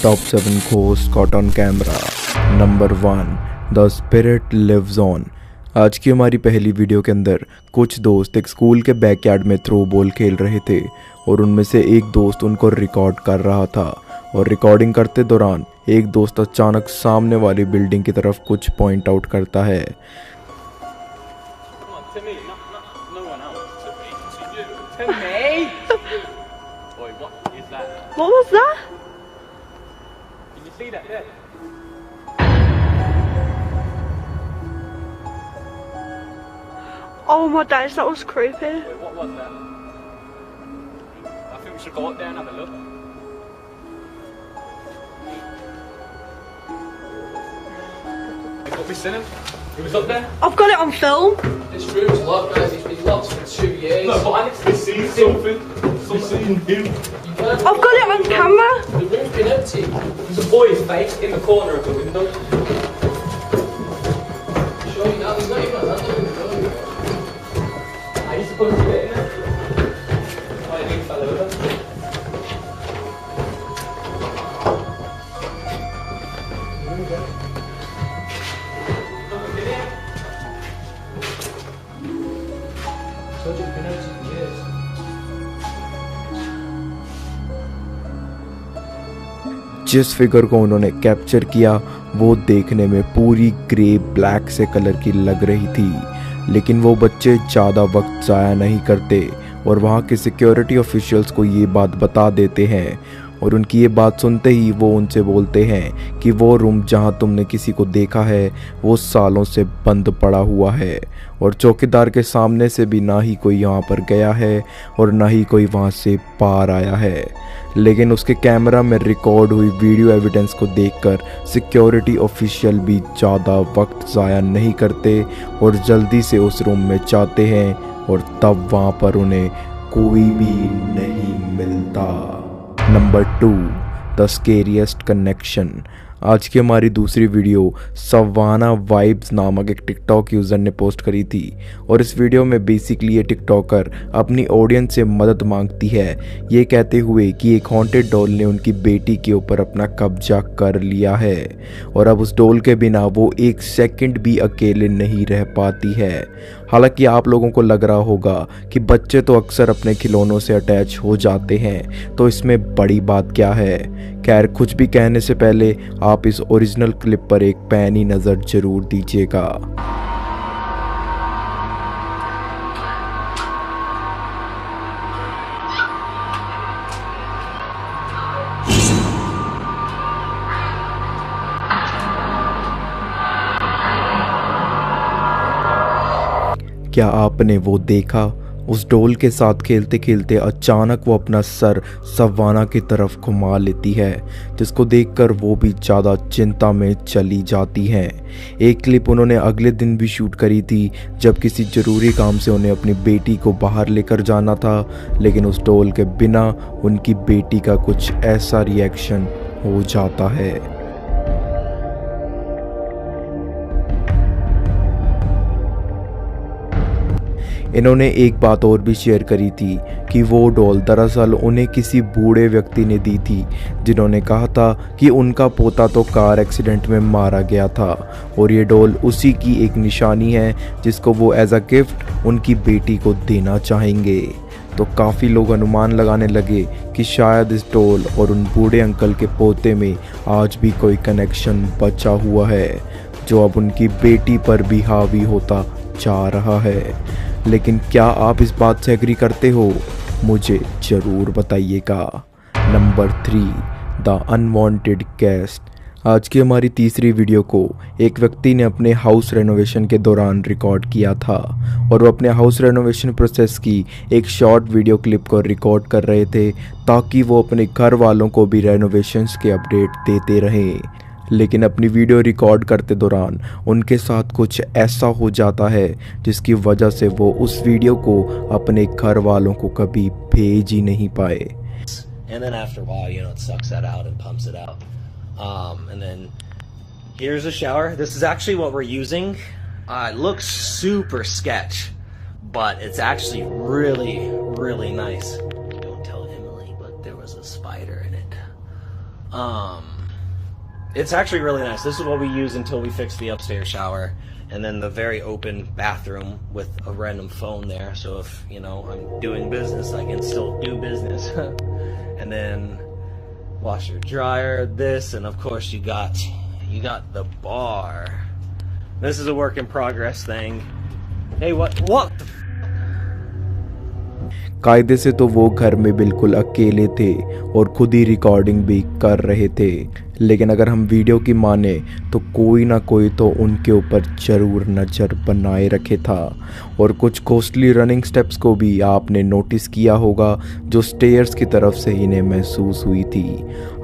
Top 7 ghosts caught on camera. Number 1. The Spirit Lives On. आज की हमारी पहली वीडियो के अंदर कुछ दोस्त एक स्कूल के बैकयार्ड में थ्रो बॉल खेल रहे थे और उनमें से एक दोस्त उनको रिकॉर्ड कर रहा था और रिकॉर्डिंग करते दौरान एक दोस्त अचानक सामने वाली बिल्डिंग की तरफ कुछ पॉइंट आउट करता है। What was that? Can you see that there? Oh my days, that was creepy. Wait, what was that? I think we should go up there and have a look. You got me seen him? He was up there? I've got it on film. This room's locked, guys. It's been locked for 2 years. No, but I need to see something. Something him. I've got it on camera. The room's been empty. There's a boy's face in the corner of the window. Show you now. There's not even a handle in the door. Are you supposed to get in there? Oh, you fell over. Told you it's been empty for years. जिस figure को उन्होंने capture किया वो देखने में पूरी grey black से colour की लग रही थी, लेकिन वो बच्चे ज़्यादा वक्त ज़ाया नहीं करते और वहाँ के सिक्योरिटी ऑफिशियल्स को ये बात बता देते हैं और उनकी ये बात सुनते ही वो उनसे बोलते हैं कि वो रूम जहाँ तुमने किसी को देखा है वो सालों से बंद पड़ा हुआ है और चौकीदार के सामने से भी ना ही कोई यहाँ पर गया है और ना ही कोई वहाँ से पार आया है। लेकिन उसके कैमरा में रिकॉर्ड हुई वीडियो एविडेंस को देखकर सिक्योरिटी ऑफिशियल भी ज़्यादा वक्त ज़ाया नहीं करते और जल्दी से उस रूम में जाते हैं और तब वहाँ पर उन्हें कोई भी नहीं मिलता। नंबर 2. The scariest connection. आज की हमारी दूसरी वीडियो सवाना वाइब्स नामक एक टिकटॉक यूज़र ने पोस्ट करी थी और इस वीडियो में बेसिकली ये टिकटॉकर अपनी ऑडियंस से मदद मांगती है, ये कहते हुए कि एक हॉन्टेड डॉल ने उनकी बेटी के ऊपर अपना कब्जा कर लिया है और अब उस डॉल के बिना वो एक सेकंड भी अकेले नहीं रह पाती है। हालांकि आप लोगों को लग रहा होगा कि बच्चे तो अक्सर अपने खिलौनों से अटैच हो जाते हैं, तो इसमें बड़ी बात क्या है। खैर, कुछ भी कहने से पहले आप इस ओरिजिनल क्लिप पर एक पैनी नज़र जरूर दीजिएगा। क्या आपने वो देखा? उस डॉल के साथ खेलते खेलते अचानक वो अपना सर सवाना की तरफ घुमा लेती है, जिसको देखकर वो भी ज़्यादा चिंता में चली जाती हैं। एक क्लिप उन्होंने अगले दिन भी शूट करी थी जब किसी ज़रूरी काम से उन्हें अपनी बेटी को बाहर लेकर जाना था, लेकिन उस डॉल के बिना उनकी बेटी का कुछ ऐसा रिएक्शन हो जाता है। इन्होंने एक बात और भी शेयर करी थी कि वो डॉल दरअसल उन्हें किसी बूढ़े व्यक्ति ने दी थी जिन्होंने कहा था कि उनका पोता तो कार एक्सीडेंट में मारा गया था और ये डॉल उसी की एक निशानी है जिसको वो एज अ गिफ्ट उनकी बेटी को देना चाहेंगे। तो काफ़ी लोग अनुमान लगाने लगे कि शायद इस डॉल और उन बूढ़े अंकल के पोते में आज भी कोई कनेक्शन बचा हुआ है जो अब उनकी बेटी पर भी हावी होता जा रहा है। लेकिन क्या आप इस बात से एग्री करते हो? मुझे ज़रूर बताइएगा। नंबर 3. The unwanted guest. आज की हमारी तीसरी वीडियो को एक व्यक्ति ने अपने हाउस रेनोवेशन के दौरान रिकॉर्ड किया था और वो अपने हाउस रेनोवेशन प्रोसेस की एक शॉर्ट वीडियो क्लिप को रिकॉर्ड कर रहे थे ताकि वो अपने घर वालों को भी रेनोवेशंस के अपडेट देते रहें। लेकिन अपनी वीडियो रिकॉर्ड करते दौरान उनके साथ कुछ ऐसा हो जाता है जिसकी वजह से वो उस वीडियो को अपने घर वालों को कभी भेज ही नहीं पाए। And then after a while, you know, it sucks that out and pumps it out. And then here's a shower. This is actually what we're using. It looks super sketch, but it's actually really, really nice. Don't tell Emily, but there was a spider in it. It's actually really nice. This is what we use until we fix the upstairs shower. And then the very open bathroom with a random phone there. So if, you know, I'm doing business, I can still do business. And then washer, dryer, this, and of course you got the bar. This is a work in progress thing. Hey, what? कायदे से तो वो घर में बिल्कुल अकेले थे और खुद ही रिकॉर्डिंग भी कर रहे थे, लेकिन अगर हम वीडियो की माने तो कोई ना कोई तो उनके ऊपर ज़रूर नज़र बनाए रखे था। और कुछ घोस्टली रनिंग स्टेप्स को भी आपने नोटिस किया होगा जो स्टेयर्स की तरफ से इन्हें महसूस हुई थी।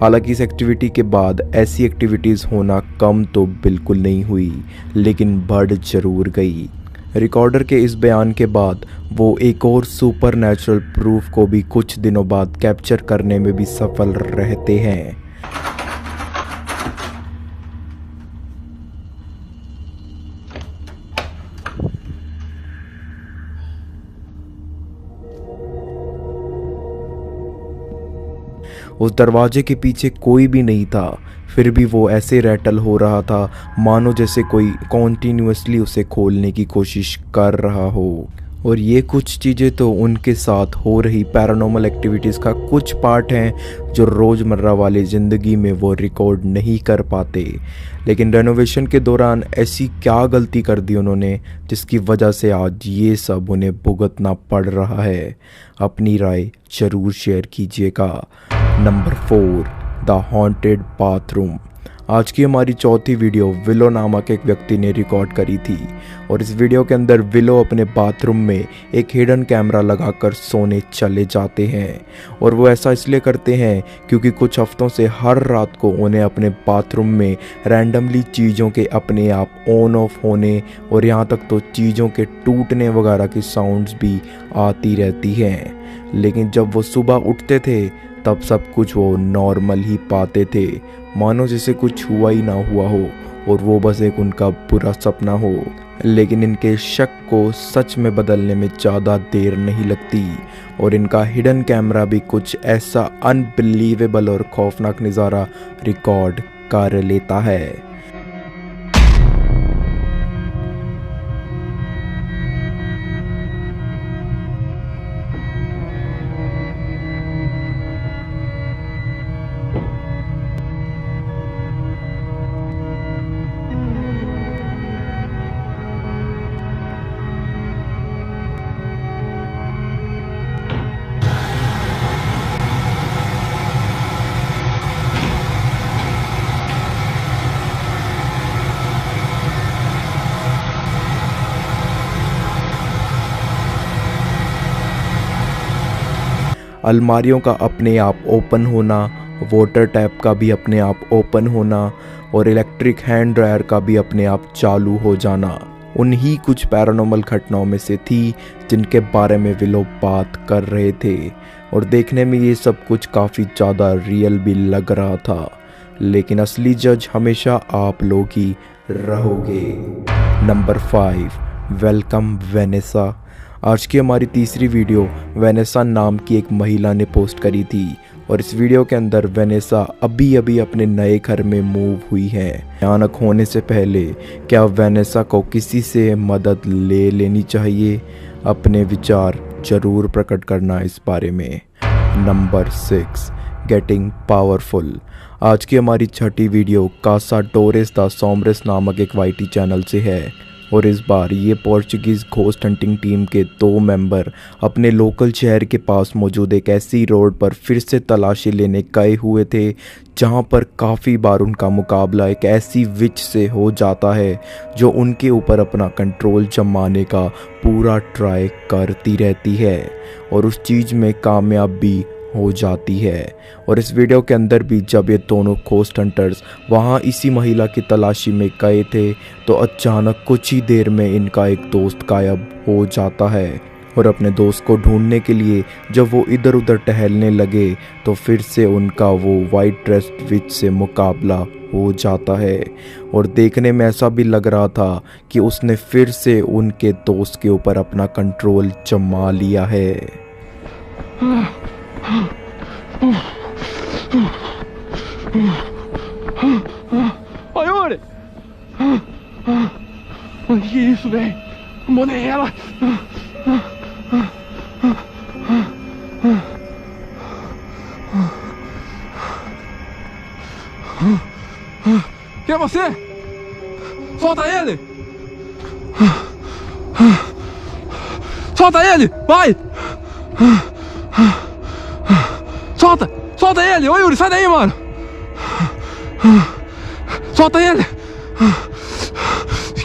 हालांकि इस एक्टिविटी के बाद ऐसी एक्टिविटीज़ होना कम तो बिल्कुल नहीं हुई, लेकिन बढ़ ज़रूर गई। रिकॉर्डर के इस बयान के बाद वो एक और सुपर नेचुरल प्रूफ को भी कुछ दिनों बाद कैप्चर करने में भी सफल रहते हैं। उस दरवाजे के पीछे कोई भी नहीं था, फिर भी वो ऐसे रैटल हो रहा था मानो जैसे कोई कॉन्टीन्यूअसली उसे खोलने की कोशिश कर रहा हो। और ये कुछ चीज़ें तो उनके साथ हो रही पैरानॉर्मल एक्टिविटीज़ का कुछ पार्ट हैं जो रोज़मर्रा वाली ज़िंदगी में वो रिकॉर्ड नहीं कर पाते। लेकिन रेनोवेशन के दौरान ऐसी क्या गलती कर दी उन्होंने जिसकी वजह से आज ये सब उन्हें भुगतना पड़ रहा है? अपनी राय ज़रूर शेयर कीजिएगा। Number 4, the haunted bathroom. आज की हमारी चौथी वीडियो विलो नामक एक व्यक्ति ने रिकॉर्ड करी थी और इस वीडियो के अंदर विलो अपने बाथरूम में एक हिडन कैमरा लगाकर सोने चले जाते हैं। और वो ऐसा इसलिए करते हैं क्योंकि कुछ हफ्तों से हर रात को उन्हें अपने बाथरूम में रैंडमली चीज़ों के अपने आप ऑन ऑफ होने और यहाँ तक तो चीज़ों के टूटने वगैरह की साउंड्स भी आती रहती हैं। लेकिन जब वो सुबह उठते थे तब सब कुछ वो नॉर्मल ही पाते थे, मानो जैसे कुछ हुआ ही ना हुआ हो और वो बस एक उनका बुरा सपना हो। लेकिन इनके शक को सच में बदलने में ज़्यादा देर नहीं लगती और इनका हिडन कैमरा भी कुछ ऐसा अनबिलीवेबल और खौफनाक नज़ारा रिकॉर्ड कर लेता है। अलमारियों का अपने आप ओपन होना, वाटर टैप का भी अपने आप ओपन होना और इलेक्ट्रिक हैंड ड्रायर का भी अपने आप चालू हो जाना उन्हीं कुछ पैरानॉर्मल घटनाओं में से थी जिनके बारे में विलो बात कर रहे थे। और देखने में ये सब कुछ काफ़ी ज़्यादा रियल भी लग रहा था, लेकिन असली जज हमेशा आप लोग ही रहोगे। Number 5, welcome Vanessa. आज की हमारी तीसरी वीडियो वेनेसा नाम की एक महिला ने पोस्ट करी थी और इस वीडियो के अंदर वेनेसा अभी अभी अपने नए घर में मूव हुई है। भयानक होने से पहले क्या वेनेसा को किसी से मदद ले लेनी चाहिए? अपने विचार जरूर प्रकट करना इस बारे में। Number 6, getting powerful. आज की हमारी छठी वीडियो कासा टोरेस दा सोमरेस नामक एक वाईटी चैनल से है और इस बार ये पोर्चुगीज़ घोस्ट हंटिंग टीम के 2 मेंबर अपने लोकल शहर के पास मौजूद एक ऐसी रोड पर फिर से तलाशी लेने गए हुए थे जहां पर काफ़ी बार उनका मुकाबला एक ऐसी विच से हो जाता है जो उनके ऊपर अपना कंट्रोल जमाने का पूरा ट्राई करती रहती है और उस चीज़ में कामयाब भी हो जाती है। और इस वीडियो के अंदर भी जब ये दोनों घोस्ट हंटर्स वहाँ इसी महिला की तलाशी में गए थे तो अचानक कुछ ही देर में इनका एक दोस्त गायब हो जाता है और अपने दोस्त को ढूंढने के लिए जब वो इधर उधर टहलने लगे तो फिर से उनका वो वाइट ड्रेस्ड विच से मुकाबला हो जाता है और देखने में ऐसा भी लग रहा था कि उसने फिर से उनके दोस्त के ऊपर अपना कंट्रोल जमा लिया है। Olha, Yuri! Que isso, velho? Mandei ela! Quem é você? Solta ele! Solta ele! Vai! Solta! Solta ele! Ô Yuri, sai daí, mano! Solta ele!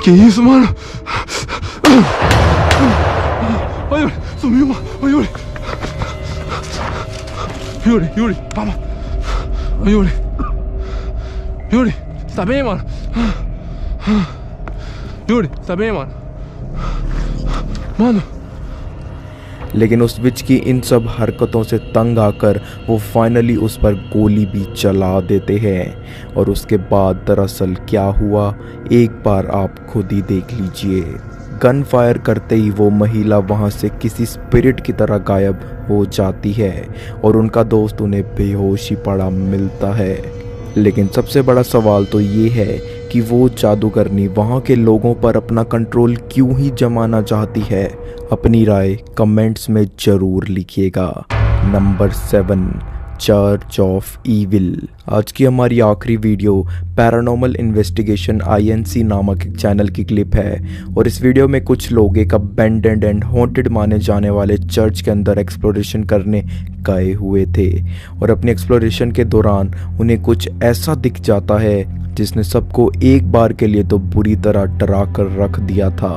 Que isso, mano? Ô Yuri, sumiu, mano! Ô Yuri! Yuri, calma! Ô Yuri! Yuri, você tá bem, mano? Yuri, você tá bem, mano? Mano! लेकिन उस विच की इन सब हरकतों से तंग आकर वो finally उस पर गोली भी चला देते हैं। और उसके बाद दरअसल क्या हुआ एक बार आप खुद ही देख लीजिए। गन फायर करते ही वो महिला वहाँ से किसी स्पिरिट की तरह गायब हो जाती है और उनका दोस्त उन्हें बेहोश ही पड़ा मिलता है। लेकिन सबसे बड़ा सवाल तो ये है कि वो जादूगरनी वहाँ के लोगों पर अपना कंट्रोल क्यों ही जमाना चाहती है। अपनी राय कमेंट्स में ज़रूर लिखिएगा। Number 7, church of evil. आज की हमारी आखिरी वीडियो पैरानॉर्मल इन्वेस्टिगेशन INC नामक एक चैनल की क्लिप है और इस वीडियो में कुछ लोग एक अबैंडन्ड एंड हॉन्टेड माने जाने वाले चर्च के अंदर एक्सप्लोरेशन करने गए हुए थे और अपनी एक्सप्लोरेशन के दौरान उन्हें कुछ ऐसा दिख जाता है जिसने सबको एक बार के लिए तो बुरी तरह डरा कर रख दिया था।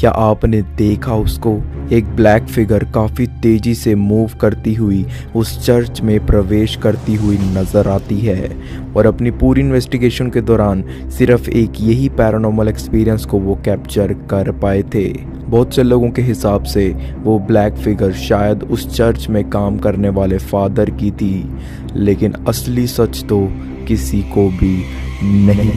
क्या आपने देखा उसको? एक ब्लैक फिगर काफ़ी तेज़ी से मूव करती हुई उस चर्च में प्रवेश करती हुई नज़र आती है और अपनी पूरी इन्वेस्टिगेशन के दौरान सिर्फ एक यही पैरानॉर्मल एक्सपीरियंस को वो कैप्चर कर पाए थे। बहुत से लोगों के हिसाब से वो ब्लैक फिगर शायद उस चर्च में काम करने वाले फादर की थी, लेकिन असली सच तो किसी को भी नहीं